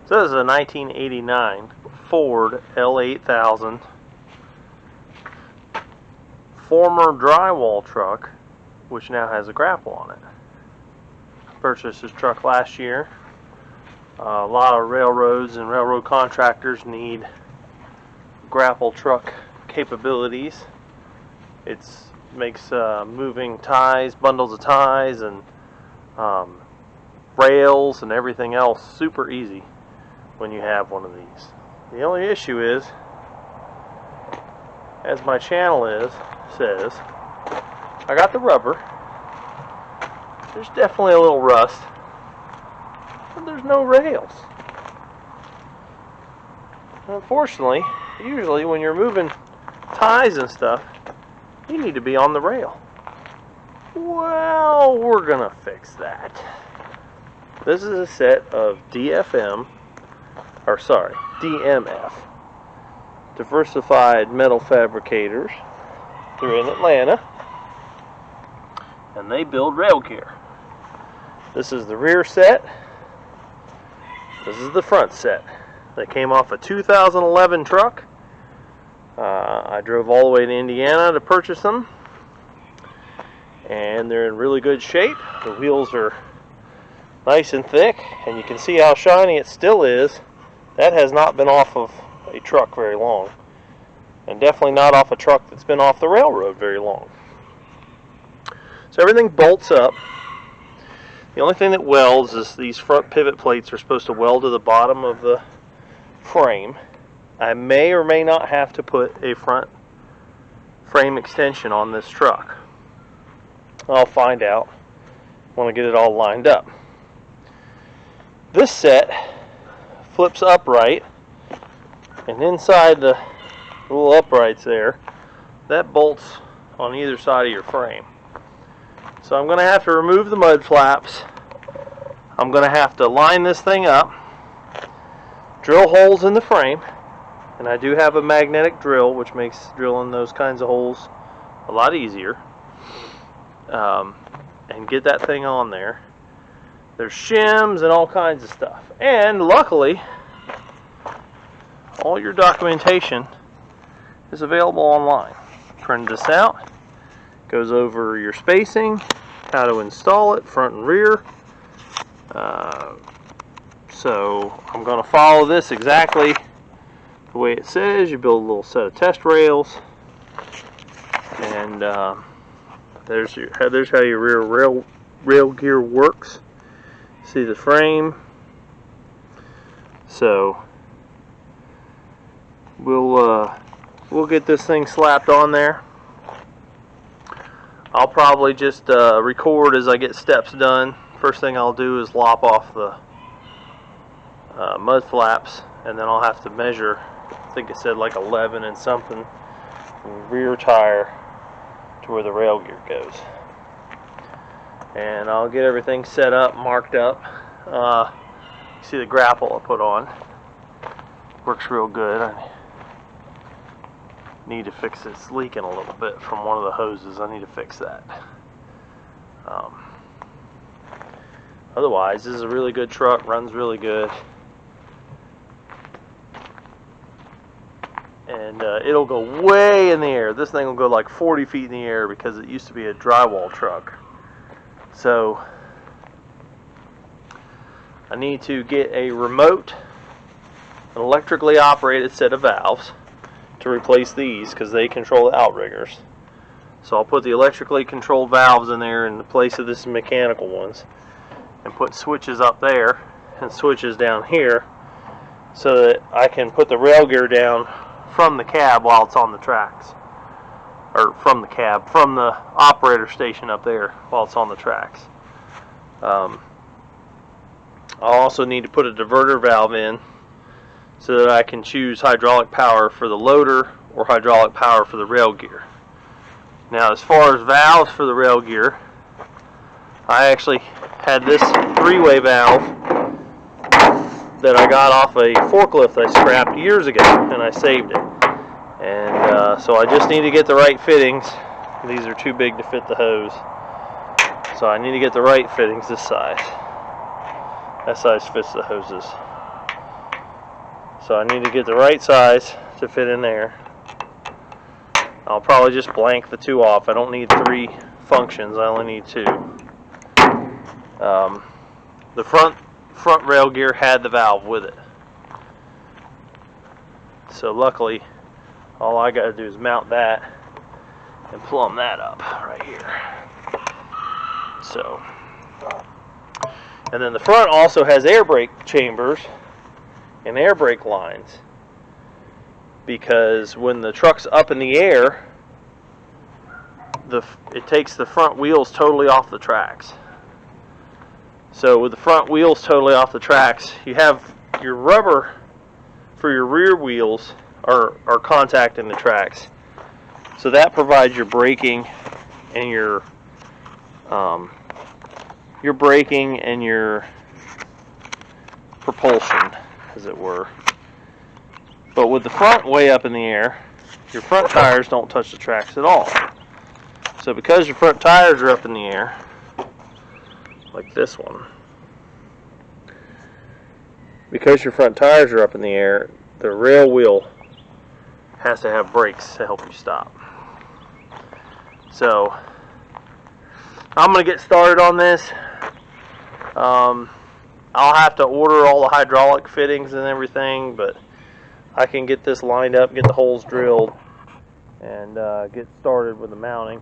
So this is a 1989 Ford L8000 former drywall truck, which now has a grapple on it. Purchased this truck last year. A lot of railroads and railroad contractors need grapple truck capabilities. It makes moving ties, bundles of ties, and rails and everything else super easy when you have one of these. The only issue is, as my channel says, I got the rubber. There's definitely a little rust, but there's no rails. Unfortunately, usually when you're moving ties and stuff, you need to be on the rail. Well, we're gonna fix that. This is a set of DMF, Diversified Metal Fabricators. They're in Atlanta, and they build railgear. This is the rear set. This is the front set. They came off a 2011 truck. I drove all the way to Indiana to purchase them, and they're in really good shape. The wheels are nice and thick, and you can see how shiny it still is. That has not been off of a truck very long, and definitely not off a truck that's been off the railroad very long. So everything bolts up. The only thing that welds is these front pivot plates are supposed to weld to the bottom of the frame. I may or may not have to put a front frame extension on this truck. I'll find out when I get it all lined up. This set flips upright, and inside the little uprights there, that bolts on either side of your frame. So I'm going to have to remove the mud flaps. I'm going to have to line this thing up, drill holes in the frame, and I do have a magnetic drill, which makes drilling those kinds of holes a lot easier, and get that thing on there. There's shims and all kinds of stuff, and luckily all your documentation is available online. Print this out, goes over your spacing, how to install it, front and rear. So I'm going to follow this exactly the way it says. You build a little set of test rails, and there's how your rear rail gear works. See the frame. So we'll get this thing slapped on there. I'll probably just record as I get steps done. First thing I'll do is lop off the mud flaps, and then I'll have to measure, I think it said like 11 and something, rear tire to where the rail gear goes. And I'll get everything set up, marked up. You see the grapple I put on. Works real good. I need to fix it. It's leaking a little bit from one of the hoses. I need to fix that. Otherwise, this is a really good truck. Runs really good. And it'll go way in the air. This thing will go like 40 feet in the air because it used to be a drywall truck. So I need to get a remote, an electrically operated set of valves to replace these because they control the outriggers. So I'll put the electrically controlled valves in there in the place of this mechanical ones, and put switches up there and switches down here so that I can put the rail gear down from the cab while it's on the tracks. Or from the cab, from the operator station up there while it's on the tracks. I'll also need to put a diverter valve in so that I can choose hydraulic power for the loader or hydraulic power for the rail gear. Now, as far as valves for the rail gear, I actually had this three-way valve that I got off a forklift I scrapped years ago, and I saved it. And so I just need to get the right fittings. These are too big to fit the hose, so I need to get the right fittings this size. That size fits the hoses. So I need to get the right size to fit in there. I'll probably just blank the 2 off. I don't need 3 functions, I only need 2. The front rail gear had the valve with it. So luckily, all I got to do is mount that and plumb that up right here. So, and then the front also has air brake chambers and air brake lines, because when the truck's up in the air, it takes the front wheels totally off the tracks. So with the front wheels totally off the tracks, you have your rubber for your rear wheels are contacting the tracks. So that provides your braking and your braking and your propulsion, as it were. But with the front way up in the air, your front tires don't touch the tracks at all. So because your front tires are up in the air, like this one, because your front tires are up in the air, the rail wheel has to have brakes to help you stop. So I'm going to get started on this. I'll have to order all the hydraulic fittings and everything, but I can get this lined up, get the holes drilled, and get started with the mounting.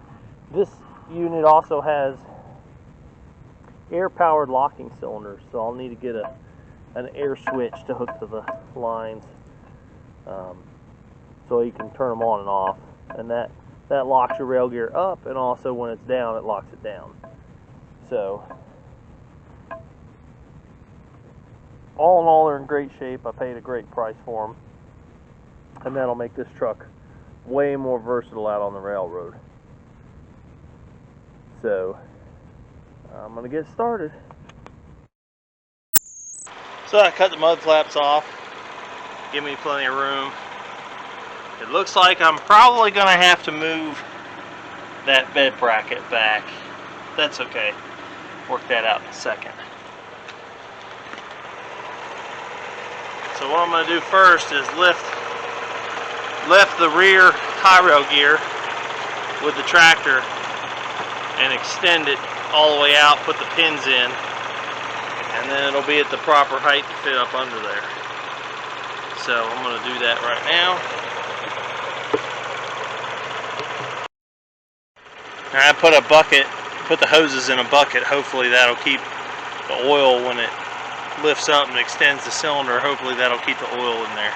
This unit also has air-powered locking cylinders, so I'll need to get an air switch to hook to the lines, so you can turn them on and off, and that locks your rail gear up, and also when it's down, it locks it down. So all in all, they're in great shape. I paid a great price for them, and that'll make this truck way more versatile out on the railroad. So I'm gonna get started. So I cut the mud flaps off, give me plenty of room. It looks like I'm probably gonna have to move that bed bracket back. That's okay. Work that out in a second. So what I'm going to do first is lift the rear Hyrail gear with the tractor and extend it all the way out, put the pins in, and then it'll be at the proper height to fit up under there. So I'm going to do that right now. And I put the hoses in a bucket. Hopefully that'll keep the oil when it lifts up and extends the cylinder. Hopefully that'll keep the oil in there.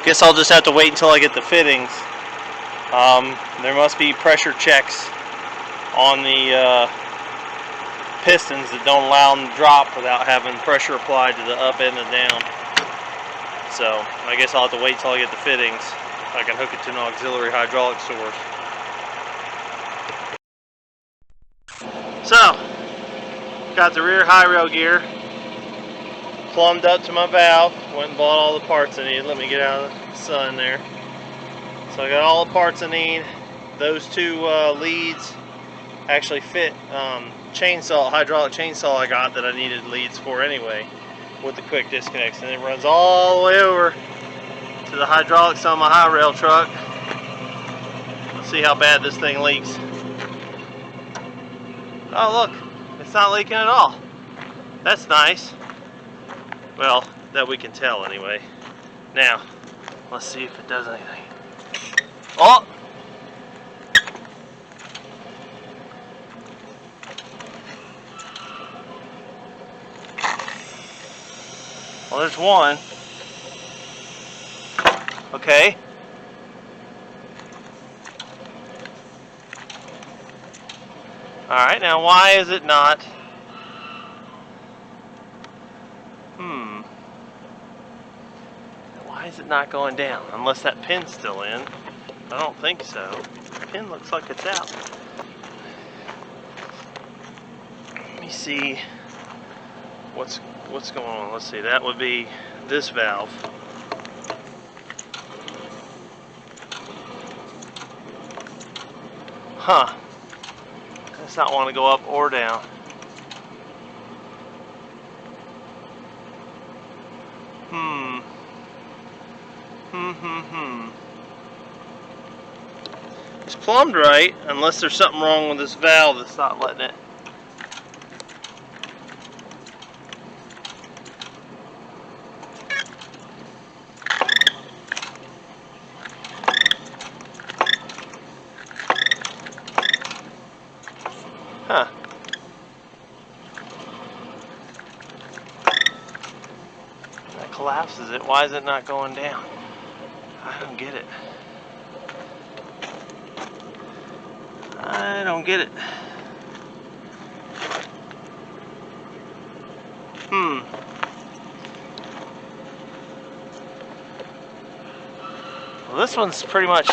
Guess I'll just have to wait until I get the fittings. There must be pressure checks on the pistons that don't allow them to drop without having pressure applied to the up and the down. So I guess I'll have to wait until I get the fittings. I can hook it to an auxiliary hydraulic source. So, got the rear Hyrail gear plumbed up to my valve. Went and bought all the parts I needed. Let me get out of the sun there. So I got all the parts I need. Those two leads actually fit hydraulic chainsaw I got that I needed leads for anyway, with the quick disconnects, and it runs all the way over to the hydraulics on my Hyrail truck. Let's see how bad this thing leaks. Oh look, it's not leaking at all. That's nice. Well, that we can tell anyway. Now, let's see if it does anything. Oh! Well, there's one. Okay. Alright, now why is it not? Why is it not going down? Unless that pin's still in. I don't think so. The pin looks like it's out. Let me see what's going on. Let's see, that would be this valve. Huh. Does not want to go up or down. It's plumbed right, unless there's something wrong with this valve that's not letting it. Huh. That collapses it. Why is it not going down? I don't get it. I don't get it. Well, this one's pretty much...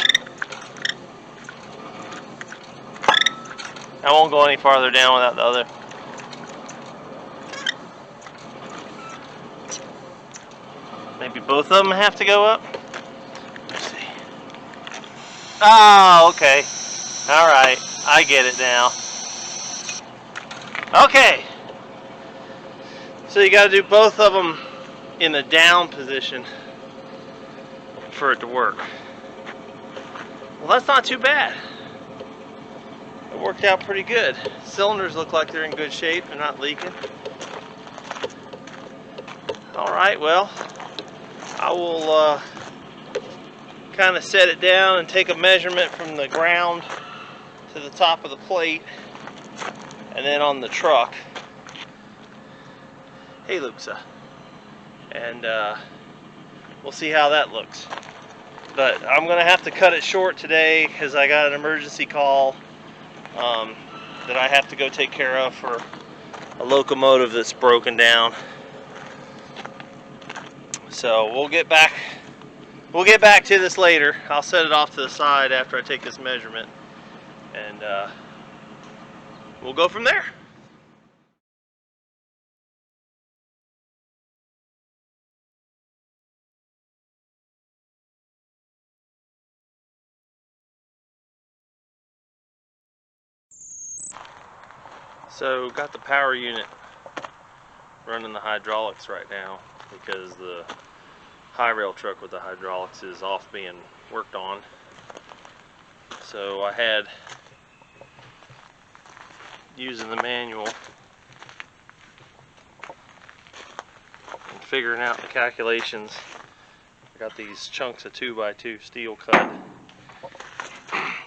I won't go any farther down without the other. Maybe both of them have to go up? Let's see. Oh, okay. Alright, I get it now. Okay. So you got to do both of them in the down position for it to work. Well, that's not too bad. It worked out pretty good. Cylinders look like they're in good shape. They're not leaking. Alright, well, I will kind of set it down and take a measurement from the ground to the top of the plate, and then on the truck. Hey, Luxa. And we'll see how that looks. But I'm going to have to cut it short today because I got an emergency call that I have to go take care of for a locomotive that's broken down. So we'll get back to this later. I'll set it off to the side after I take this measurement, and we'll go from there. So got the power unit running the hydraulics right now because the Hyrail truck with the hydraulics is off being worked on. So I had, using the manual and figuring out the calculations, I got these chunks of 2x2 steel cut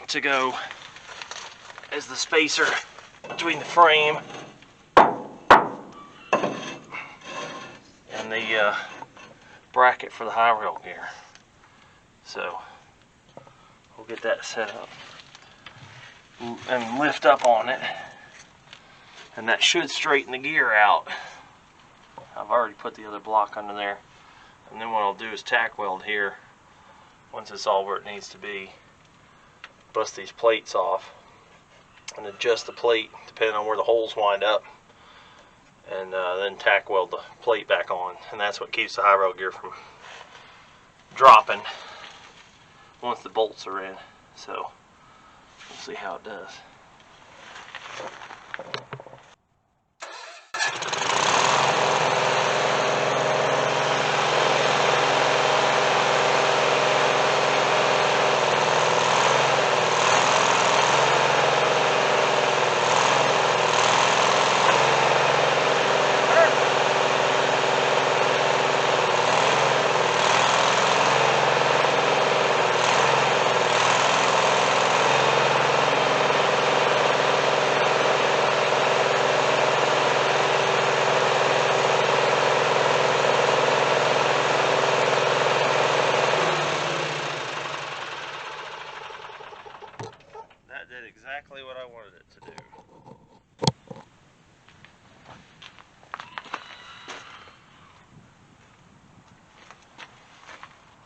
to go as the spacer between the frame and the bracket for the Hyrail gear. So we'll get that set up and lift up on it, and that should straighten the gear out. I've already put the other block under there, and then what I'll do is tack weld here once it's all where it needs to be. Bust these plates off and adjust the plate depending on where the holes wind up, and then tack weld the plate back on, and that's what keeps the Hyrail gear from dropping once the bolts are in. So we'll see how it does. That did exactly what I wanted it to do.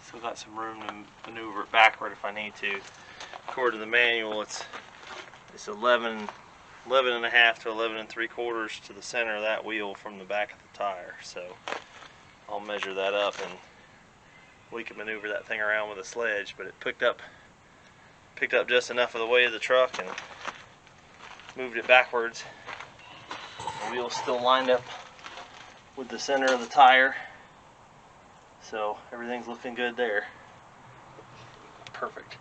Still got some room to maneuver it backward if I need to. According to the manual, it's 11 and a half to 11 3/4 to the center of that wheel from the back of the tire. So I'll measure that up, and we can maneuver that thing around with a sledge. But it picked up just enough of the weight of the truck and moved it backwards. The wheel's still lined up with the center of the tire, so everything's looking good there. Perfect.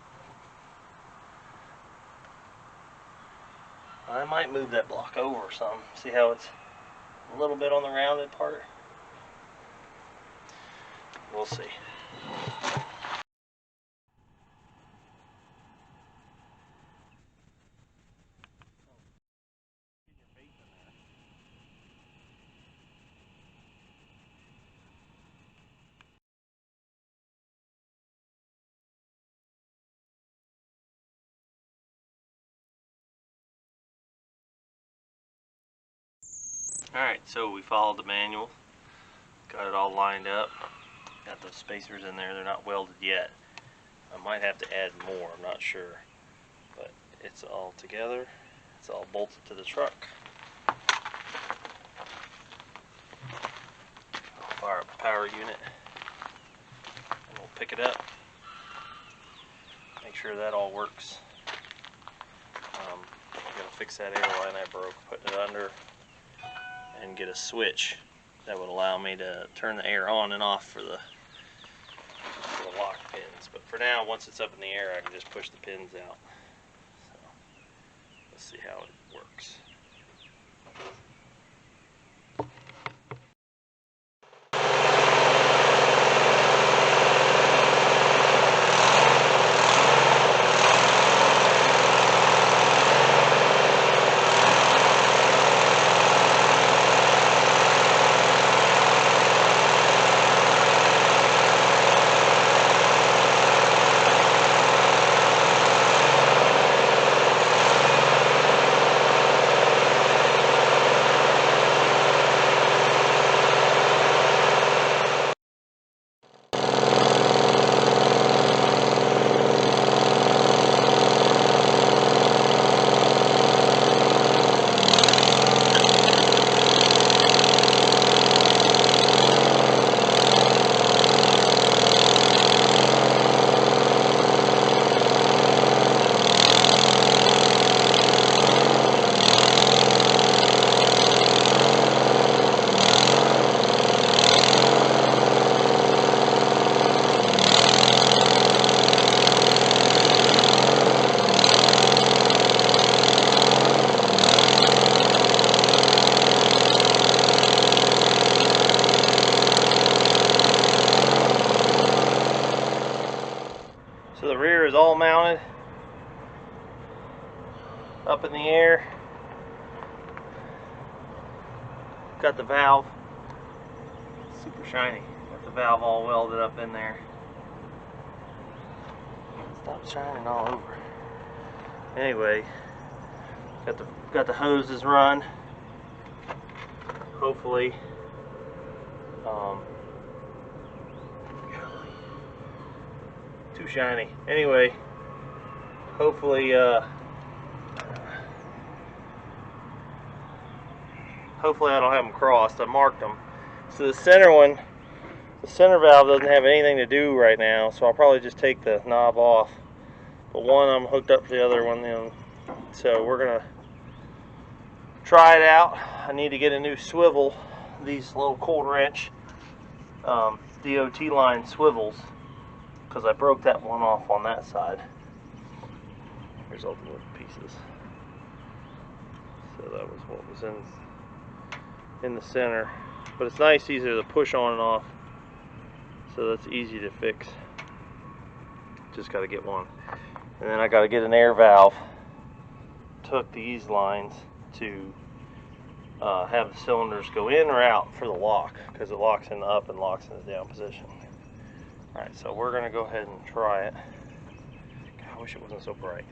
I might move that block over some. See how it's a little bit on the rounded part? We'll see. Alright, so we followed the manual, got it all lined up, got those spacers in there. They're not welded yet. I might have to add more, I'm not sure, but it's all together, it's all bolted to the truck. I'll fire up the power unit and we'll pick it up, make sure that all works. I'm going to fix that air line I broke, putting it under, and get a switch that would allow me to turn the air on and off for the lock pins. But for now, once it's up in the air, I can just push the pins out. So let's see how it works. So the rear is all mounted up in the air. Got the valve, super shiny. Got the valve all welded up in there. Stop shining all over. Anyway, got the hoses run. Hopefully, too shiny. Anyway, hopefully I don't have them crossed. I marked them. So the center one The center valve doesn't have anything to do right now, so I'll probably just take the knob off. But one, I'm hooked up to the other one, so we're gonna try it out. I need to get a new swivel. These little cold wrench DOT line swivels, because I broke that one off on that side. Here's all the little pieces. So that was what was in the center. But it's nice, easier to push on and off. So that's easy to fix. Just got to get one. And then I got to get an air valve to hook these lines to have the cylinders go in or out for the lock, because it locks in the up and locks in the down position. Alright, so we're going to go ahead and try it. God, I wish it wasn't so bright.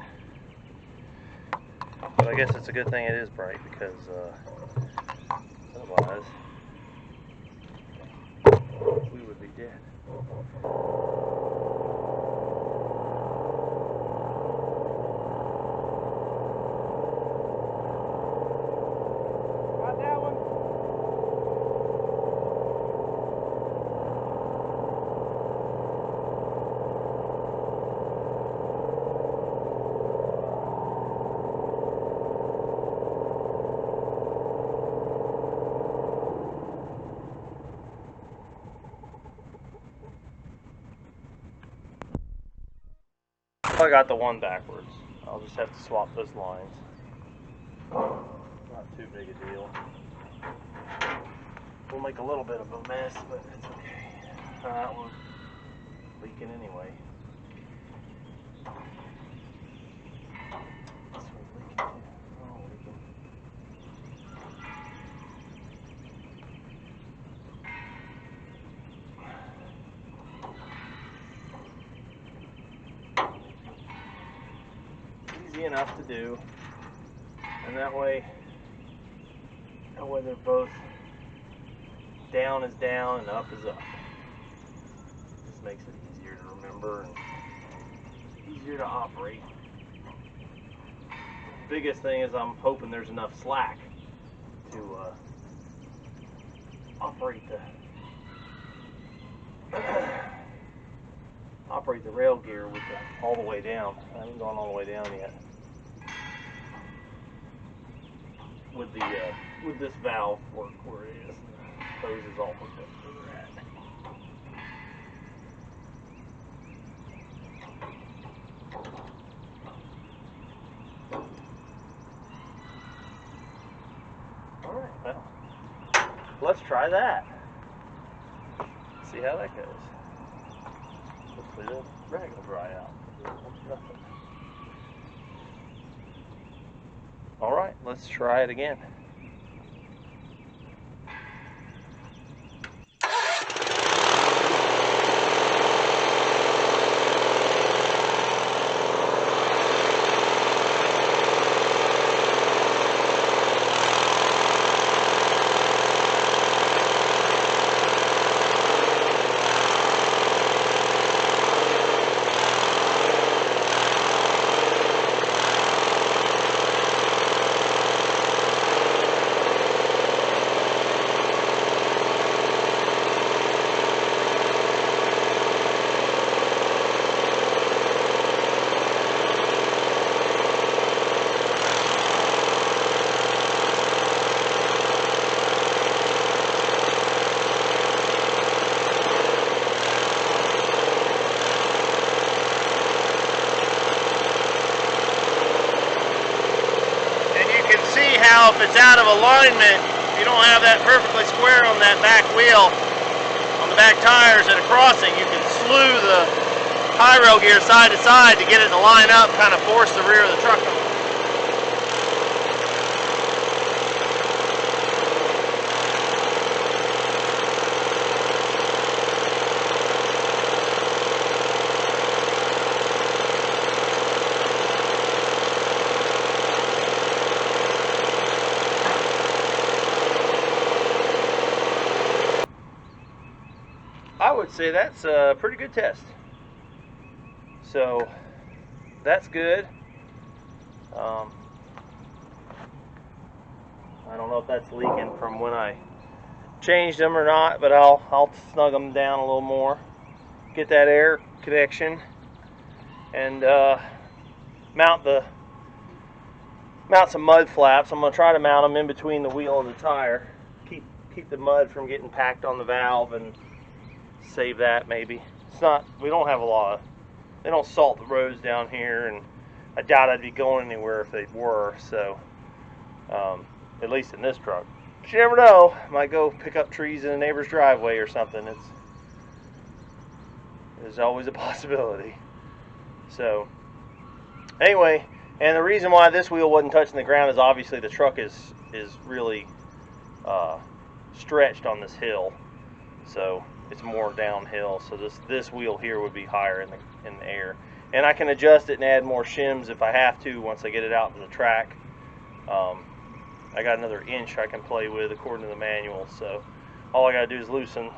But I guess it's a good thing it is bright, because otherwise we would be dead. Got that one? I got the one backwards. I'll just have to swap those lines. Not too big a deal. We'll make a little bit of a mess, but it's okay. That one's leaking anyway. This one's leaking too. Oh, leaking. Easy enough to do, and that way they're both down is down and up is up. This makes it easier to remember and easier to operate. The biggest thing is I'm hoping there's enough slack to operate the rail gear with all the way down. I haven't gone all the way down yet. With this valve work where it is. The hose is all hooked up to where they're at. Alright, well, let's try that. See how that goes. Hopefully the rag will dry out. Nothing. Alright, let's try it again. How if it's out of alignment, if you don't have that perfectly square on that back wheel, on the back tires at a crossing, you can slew the Hyrail gear side to side to get it to line up, kind of force the rear of the truck on. I would say that's a pretty good test. So that's good. I don't know if that's leaking from when I changed them or not, but I'll snug them down a little more, get that air connection, and mount some mud flaps. I'm going to try to mount them in between the wheel and the tire. Keep the mud from getting packed on the valve and save that maybe. We don't have a lot of, they don't salt the roads down here, and I doubt I'd be going anywhere if they were, so at least in this truck. But you never know, I might go pick up trees in a neighbor's driveway or something. There's always a possibility. So anyway, and the reason why this wheel wasn't touching the ground is obviously the truck is really stretched on this hill, so it's more downhill. So this wheel here would be higher in the air, and I can adjust it and add more shims if I have to once I get it out to the track. I got another inch I can play with according to the manual, so all I gotta do is loosen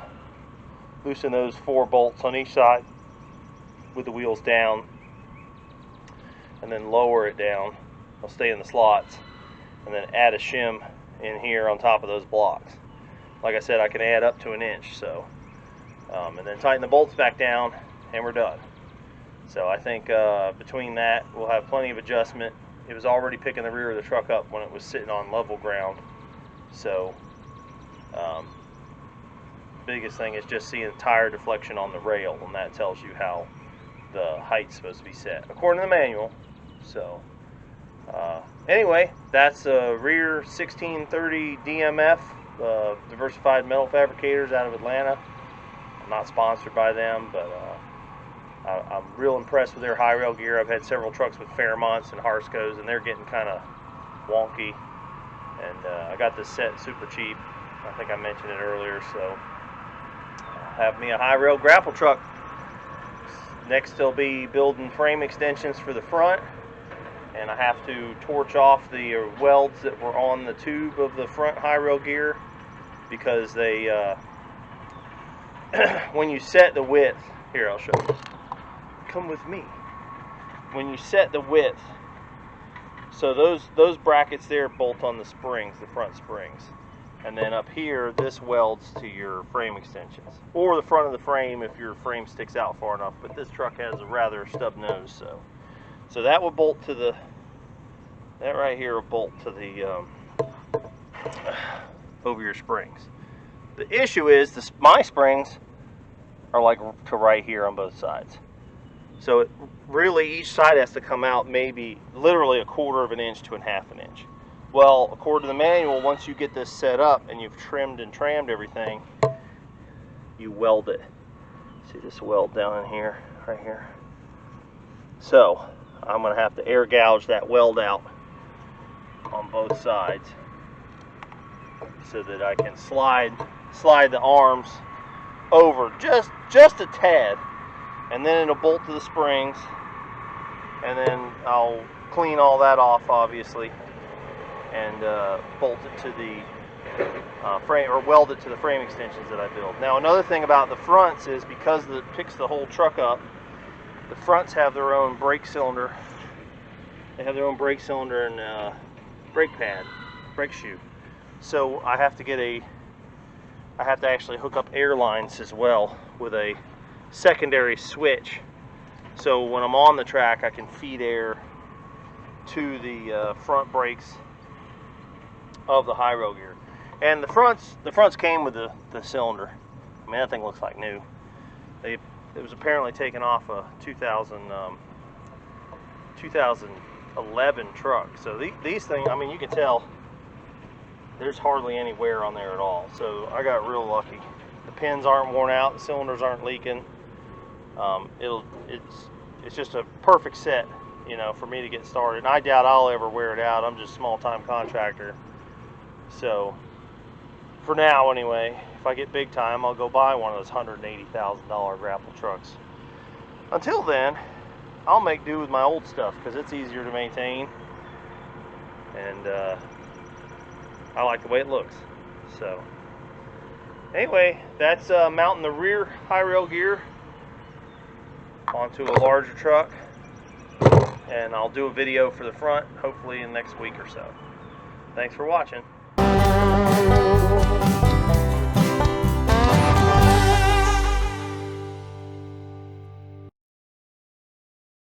those 4 bolts on each side with the wheels down, and then lower it down. They'll stay in the slots, and then add a shim in here on top of those blocks. Like I said, I can add up to an inch, so and then tighten the bolts back down, and we're done. So I think between that, we'll have plenty of adjustment. It was already picking the rear of the truck up when it was sitting on level ground, so biggest thing is just seeing tire deflection on the rail, and that tells you how the height's supposed to be set according to the manual. So anyway, that's a rear 1630 DMF, Diversified Metal Fabricators out of Atlanta. I'm not sponsored by them, but I'm real impressed with their Hyrail gear. I've had several trucks with Fairmonts and Harscos, and they're getting kind of wonky. And I got this set super cheap. I think I mentioned it earlier. So I'll have me a Hyrail grapple truck. Next, they'll be building frame extensions for the front, and I have to torch off the welds that were on the tube of the front Hyrail gear, because they when you set the width, here I'll show you. Come with me. When you set the width, so those brackets there bolt on the springs, the front springs, and then up here this welds to your frame extensions, or the front of the frame if your frame sticks out far enough. But this truck has a rather stub nose, so that will bolt to the, that right here will bolt to the over your springs. The issue is my springs are like to right here on both sides. So really each side has to come out maybe literally 1/4 of an inch to 1/2 inch. Well, according to the manual, once you get this set up and you've trimmed and trammed everything, you weld it. See this weld down in here, right here? So I'm going to have to air gouge that weld out on both sides so that I can slide the arms over just a tad, and then it'll bolt to the springs, and then I'll clean all that off obviously, and bolt it to the frame, or weld it to the frame extensions that I build. Now another thing about the fronts is, because it picks the whole truck up, the fronts have their own brake cylinder. They have their own brake cylinder and brake pad, brake shoe. So I have to actually hook up air lines as well with a secondary switch, so when I'm on the track I can feed air to the front brakes of the Hyrail gear. And the fronts came with the cylinder. I mean, that thing looks like new. It was apparently taken off a 2011 truck. So these things, I mean, you can tell there's hardly any wear on there at all. So I got real lucky. The pins aren't worn out, the cylinders aren't leaking. It's just a perfect set, you know, for me to get started. And I doubt I'll ever wear it out. I'm just a small-time contractor. So for now anyway, if I get big time, I'll go buy one of those $180,000 grapple trucks. Until then, I'll make do with my old stuff, because it's easier to maintain, and I like the way it looks. So anyway, that's mounting the rear Hyrail gear onto a larger truck, and I'll do a video for the front hopefully in the next week or so. Thanks for watching.